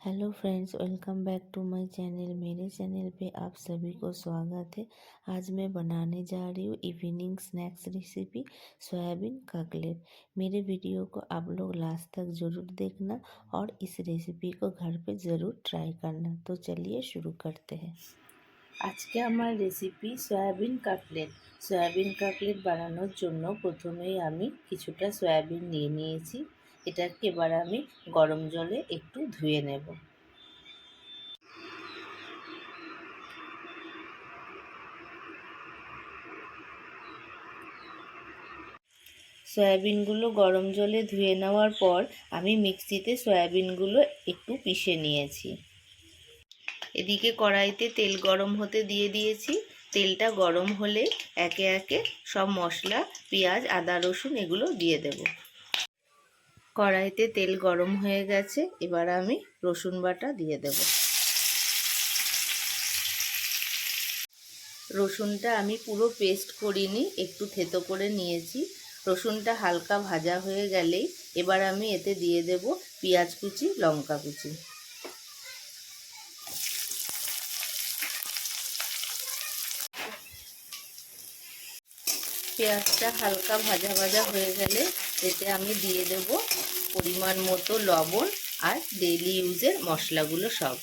Hello friends, welcome back to my channel. मेरे channel पे आप सभी को स्वागत है। आज मैं बनाने जा रही हूँ इवनिंग स्नैक्स रेसिपी सोयाबीन ककलेट। मेरे वीडियो को आप लोग लास्ट तक ज़रूर देखना और इस रेसिपি को घर पे ज़रूर ट्राई करना। तो चलिए शुरू करते हैं। আজকে আমার recipe soybean cutlet. Soybean cutlet বানানোর জন্য প্রথমেই আমি কিছুটা সয়াবিন নিয়ে নিয়েছি। এটাকে এবার আমি গরম জলে একটু ধুয়ে নেব। সয়াবিনগুলো গরম জলে ধুয়ে নেওয়ার পর আমি মিক্সিতে সয়াবিনগুলো একটু পিষে নিয়েছি। এদিকে কড়াইতে তেল গরম হতে দিয়ে দিয়েছি। তেলটা গরম হলে একে একে সব মশলা, পেঁয়াজ, আদা, রসুন এগুলো দিয়ে দেব। কড়াইতে তেল গরম হয়ে গেছে, এবার আমি রসুন বাটা দিয়ে দেব। রসুনটা আমি পুরো পেস্ট করিনি, একটু থেতো করে নিয়েছি। রসুনটা হালকা ভাজা হয়ে গেলেই এবার আমি এতে দিয়ে দেব পেঁয়াজ কুচি, লঙ্কা কুচি। পেঁয়াজটা হালকা ভাজা ভাজা হয়ে গেলে এতে আমি দিয়ে দেব পরিমাণ মতো লবণ আর ডেইলি ইউজের মশলাগুলো সব।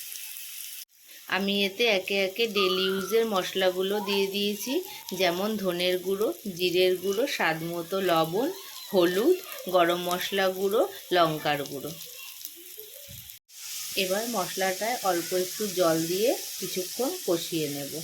আমি এতে একে একে ডেইলি ইউজের মশলাগুলো দিয়ে দিয়েছি, যেমন ধনের গুঁড়ো, জিরের গুঁড়ো, স্বাদ মতো লবণ, হলুদ, গরম মশলা গুঁড়ো, লঙ্কার গুঁড়ো। এবার মশলাটায় অল্প একটু জল দিয়ে কিছুক্ষণ কষিয়ে নেব।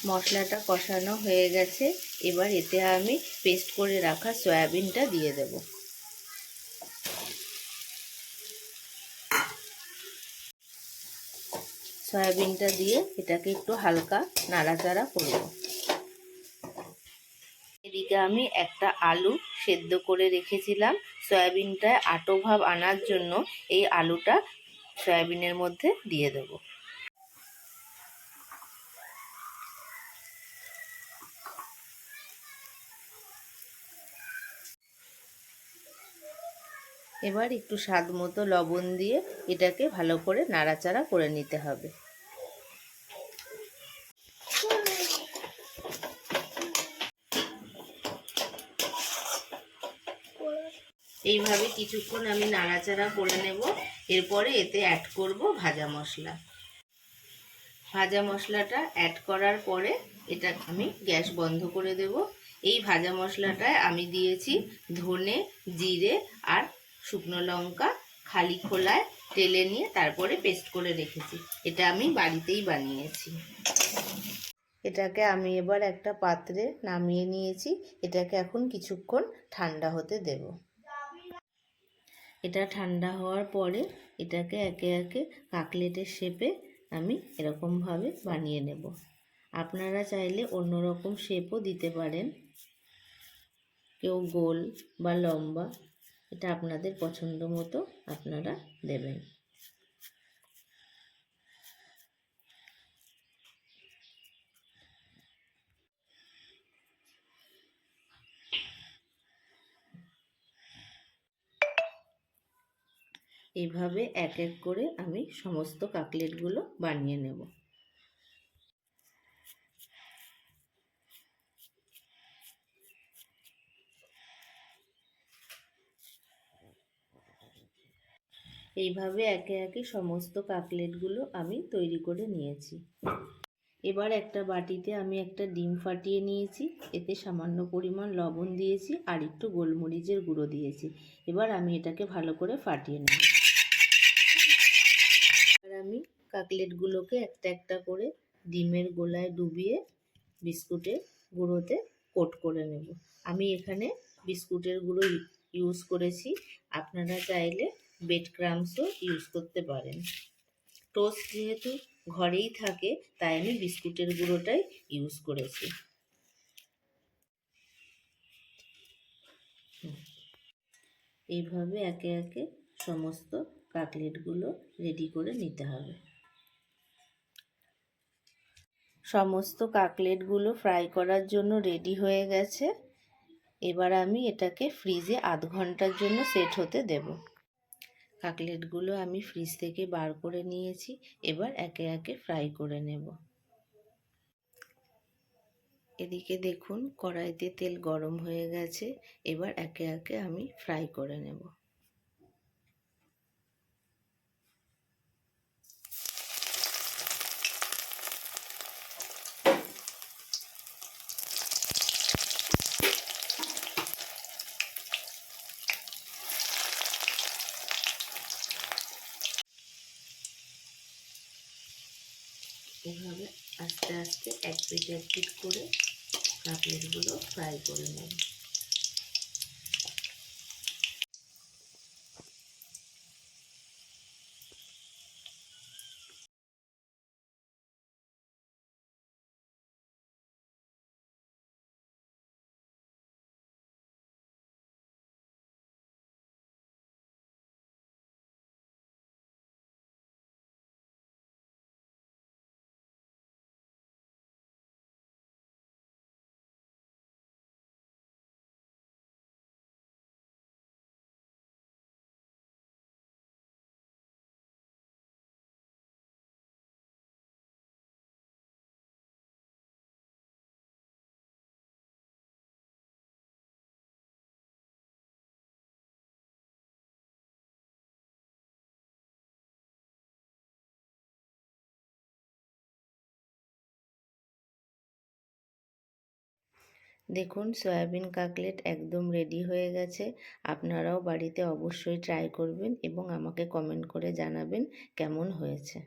মশলাটা কষানো হয়ে গেছে, এবার এতে আমি পেস্ট করে রাখা সয়াবিনটা দিয়ে দেব। সয়াবিনটা দিয়ে এটাকে একটু হালকা নাড়াচাড়া করব। এদিকে আমি একটা আলু সেদ্ধ করে রেখেছিলাম। সয়াবিনটায় আটো ভাব আনার জন্য এই আলুটা সয়াবিনের মধ্যে দিয়ে দেব। এবার একটু স্বাদ মতো লবণ দিয়ে এটাকে ভালো করে নাড়াচাড়া করে নিতে হবে। এইভাবে কিছুক্ষণ আমি নাড়াচাড়া করে নেব। এরপরে এতে অ্যাড করব ভাজা মশলা। ভাজা মশলাটা অ্যাড করার পরে এটা আমি গ্যাস বন্ধ করে দেব। এই ভাজা মশলাটায় আমি দিয়েছি ধনে, জিরে আর শুকনো লঙ্কা খালি খোলায় টেলে নিয়ে তারপরে পেস্ট করে রেখেছি। এটা আমি বাড়িতেই বানিয়েছি। এটাকে আমি এবার একটা পাত্রে নামিয়ে নিয়েছি। এটাকে এখন কিছুক্ষণ ঠান্ডা হতে দেব। এটা ঠান্ডা হওয়ার পরে এটাকে একে একে কাটলেটের শেপে আমি এরকমভাবে বানিয়ে নেব। আপনারা চাইলে অন্য রকম শেপও দিতে পারেন, কেউ গোল বা লম্বা, এটা আপনাদের পছন্দ মতো আপনারা দেবেন। এইভাবে এক এক করে আমি সমস্ত কাটলেটগুলো বানিয়ে নেব। এইভাবে একে একে সমস্ত কাটলেটগুলো আমি তৈরি করে নিয়েছি। এবার একটা বাটিতে আমি একটা ডিম ফাটিয়ে নিয়েছি, এতে সামান্য পরিমাণ লবণ দিয়েছি আর একটু গোলমরিচের গুঁড়ো দিয়েছি। এবার আমি এটাকে ভালো করে ফাটিয়ে নেব। এবার আমি কাটলেটগুলোকে একটা একটা করে ডিমের গোলায় ডুবিয়ে বিস্কুটের গুঁড়োতে কোট করে নেব। আমি এখানে বিস্কুটের গুঁড়ো ইউজ করেছি, আপনারা চাইলে ব্রেড ক্রাম্বসও ইউজ করতে পারেন। টোস্ট যেহেতু ঘরেই থাকে তাই আমি বিস্কুটের গুঁড়োটাই ইউজ করেছি। এইভাবে একে একে সমস্ত কাটলেটগুলো রেডি করে নিতে হবে। সমস্ত কাকলেটগুলো ফ্রাই করার জন্য রেডি হয়ে গেছে। এবার আমি এটাকে ফ্রিজে আধ ঘন্টার জন্য সেট হতে দেব। কাকলেটগুলো আমি ফ্রিজ থেকে বার করে নিয়েছি। এবার একে একে ফ্রাই করে নেব। এদিকে দেখুন কড়াইতে তেল গরম হয়ে গেছে। এবার একে একে আমি ফ্রাই করে নেব। এভাবে আস্তে আস্তে এক পিঠ করে কাকলেটগুলো ফ্রাই করে নেব। দেখুন সয়াবিন কাকলেট একদম রেডি হয়ে গেছে। আপনারাও বাড়িতে অবশ্যই ট্রাই করবেন এবং আমাকে কমেন্ট করে জানাবেন কেমন হয়েছে।